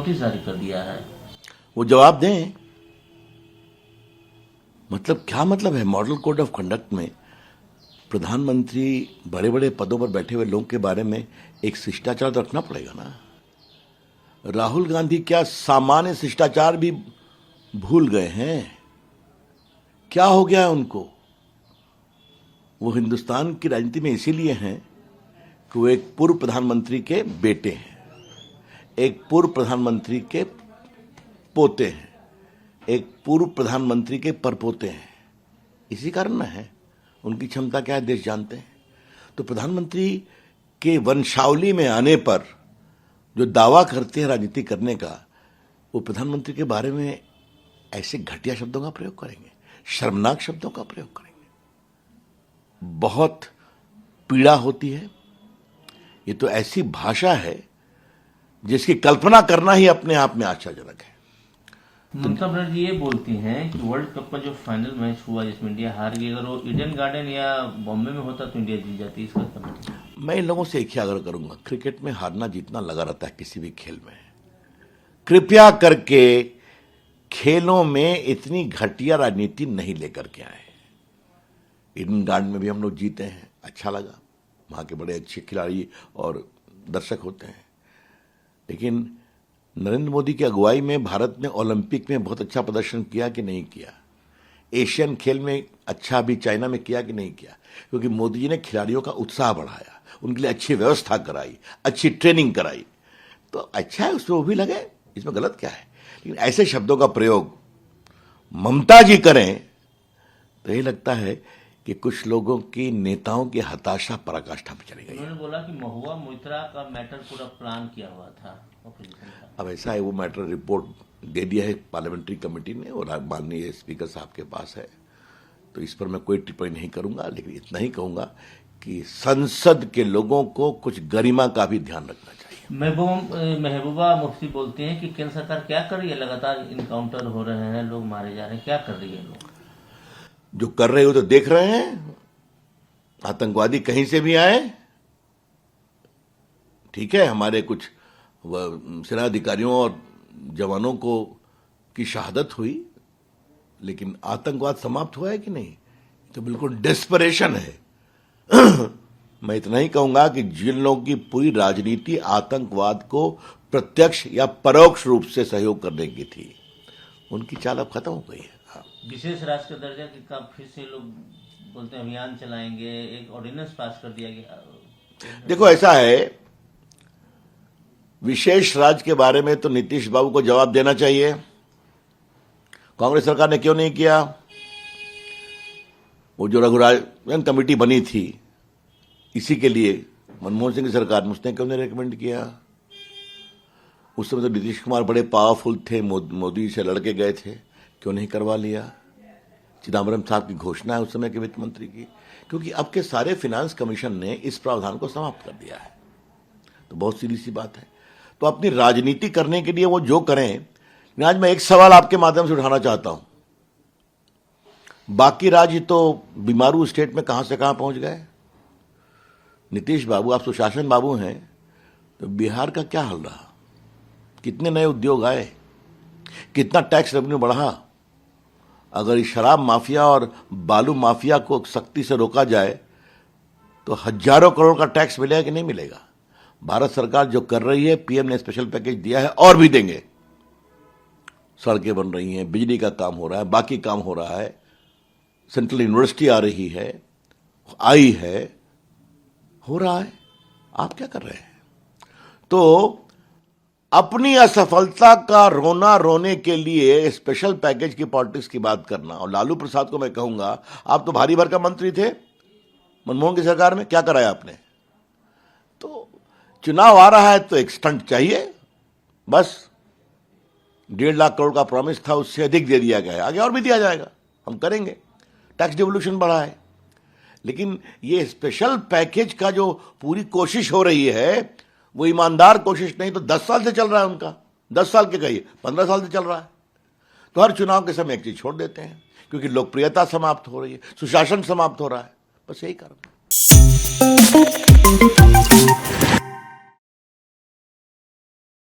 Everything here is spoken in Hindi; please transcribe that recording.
नोटिस जारी कर दिया है। वो जवाब दें। मतलब क्या मतलब है? मॉडल कोड ऑफ कंडक्ट में प्रधानमंत्री बड़े बड़े पदों पर बैठे हुए लोगों के बारे में एक शिष्टाचार तो रखना पड़ेगा ना। राहुल गांधी क्या सामान्य शिष्टाचार भी भूल गए हैं? क्या हो गया है उनको? वो हिंदुस्तान की राजनीति में इसीलिए हैं कि वो एक पूर्व प्रधानमंत्री के बेटे हैं, एक पूर्व प्रधानमंत्री के पोते हैं, एक पूर्व प्रधानमंत्री के परपोते हैं। इसी कारण ना है। उनकी क्षमता क्या है देश जानते हैं। तो प्रधानमंत्री के वंशावली में आने पर जो दावा करते हैं राजनीति करने का, वो प्रधानमंत्री के बारे में ऐसे घटिया शब्दों का प्रयोग करेंगे, शर्मनाक शब्दों का प्रयोग करेंगे। बहुत पीड़ा होती है। ये तो ऐसी भाषा है जिसकी कल्पना करना ही अपने आप में आश्चर्यजनक है। ममता बनर्जी ये बोलती हैं कि वर्ल्ड कप का जो फाइनल मैच हुआ जिसमें इंडिया हार गई, अगर वो ईडन गार्डन या बॉम्बे में होता तो इंडिया जीत जाती। इसका मतलब मैं इन लोगों से एक ही आग्रह करूंगा, क्रिकेट में हारना जीतना लगा रहता है किसी भी खेल में। कृपया करके खेलों में इतनी घटिया राजनीति नहीं लेकर के आए। ईडन गार्डन में भी हम लोग जीते हैं, अच्छा लगा, वहां के बड़े अच्छे खिलाड़ी और दर्शक होते हैं। लेकिन नरेंद्र मोदी की अगुवाई में भारत ने ओलंपिक में बहुत अच्छा प्रदर्शन किया कि नहीं किया? एशियन खेल में अच्छा भी चाइना में किया कि नहीं किया? क्योंकि मोदी जी ने खिलाड़ियों का उत्साह बढ़ाया, उनके लिए अच्छी व्यवस्था कराई, अच्छी ट्रेनिंग कराई। तो अच्छा है, उसमें वो भी लगे, इसमें गलत क्या है? लेकिन ऐसे शब्दों का प्रयोग ममता जी करें तो ये लगता है कि कुछ लोगों की नेताओं की हताशा पराकाष्ठा में चली गई। उन्होंने बोला कि महुआ मोइत्रा का मैटर पूरा प्लान किया हुआ था ऑपोजिशन का। अब ऐसा है, वो मैटर रिपोर्ट दे दिया है पार्लियामेंट्री कमेटी ने और माननीय स्पीकर साहब के पास है, तो इस पर मैं कोई टिप्पणी नहीं करूंगा। लेकिन इतना ही कहूंगा कि संसद के लोगों को कुछ गरिमा का भी ध्यान रखना चाहिए। महबूबा मुफ्ती बोलती हैं कि केंद्र सरकार क्या कर रही है? लगातार इनकाउंटर हो रहे हैं, लोग मारे जा रहे हैं, क्या कर रही है? लोग जो कर रहे हो तो देख रहे हैं। आतंकवादी कहीं से भी आए, ठीक है, हमारे कुछ सेना अधिकारियों और जवानों को की शहादत हुई, लेकिन आतंकवाद समाप्त हुआ है कि नहीं? तो बिल्कुल डेस्परेशन है। मैं इतना ही कहूंगा कि जिन लोगों की पूरी राजनीति आतंकवाद को प्रत्यक्ष या परोक्ष रूप से सहयोग करने की थी, उनकी चाल अब खत्म हो गई है। विशेष राष्ट्र का दर्जा का फिर से लोग बोलते हैं अभियान चलाएंगे, एक ऑर्डिनेंस पास कर दिया गया। देखो ऐसा है, विशेष राज्य के बारे में तो नीतीश बाबू को जवाब देना चाहिए। कांग्रेस सरकार ने क्यों नहीं किया? वो जो रघुराजन कमेटी बनी थी इसी के लिए, मनमोहन सिंह की सरकार में, उसने क्यों नहीं रेकमेंड किया? उस समय तो नीतीश कुमार बड़े पावरफुल थे, मोदी से लड़के गए थे, क्यों नहीं करवा लिया? चिदम्बरम साहब की घोषणा है उस समय के वित्त मंत्री की, क्योंकि अब के सारे फिनांस कमीशन ने इस प्रावधान को समाप्त कर दिया है। तो बहुत सीधी सी बात है। तो अपनी राजनीति करने के लिए वो जो करें। आज मैं एक सवाल आपके माध्यम से उठाना चाहता हूं, बाकी राज्य तो बीमारू स्टेट में कहां से कहां पहुंच गए। नीतीश बाबू, आप सुशासन बाबू हैं, तो बिहार का क्या हाल रहा? कितने नए उद्योग आए, कितना टैक्स रेवेन्यू बढ़ा? अगर इस शराब माफिया और बालू माफिया को सख्ती से रोका जाए तो हजारों करोड़ का टैक्स मिलेगा कि नहीं मिलेगा? भारत सरकार जो कर रही है, पीएम ने स्पेशल पैकेज दिया है और भी देंगे। सड़कें बन रही हैं, बिजली का काम हो रहा है, बाकी काम हो रहा है, सेंट्रल यूनिवर्सिटी आ रही है, आई है, हो रहा है। आप क्या कर रहे हैं? तो अपनी असफलता का रोना रोने के लिए स्पेशल पैकेज की पॉलिटिक्स की बात करना। और लालू प्रसाद को मैं कहूंगा, आप तो भारी भरकम मंत्री थे मनमोहन की सरकार में, क्या कराया आपने? तो चुनाव आ रहा है तो एक स्टंट चाहिए, बस 1.5 लाख करोड़ का प्रॉमिस था, उससे अधिक दे दिया गया है, आगे और भी दिया जाएगा, हम करेंगे। टैक्स डिवोल्यूशन बढ़ा है, लेकिन ये स्पेशल पैकेज का जो पूरी कोशिश हो रही है वो ईमानदार कोशिश नहीं। तो 10 साल से चल रहा है उनका, 10 साल के कहिए 15 साल से चल रहा है। तो हर चुनाव के समय एक चीज छोड़ देते हैं, क्योंकि लोकप्रियता समाप्त हो रही है, सुशासन समाप्त हो रहा है, बस यही कारण।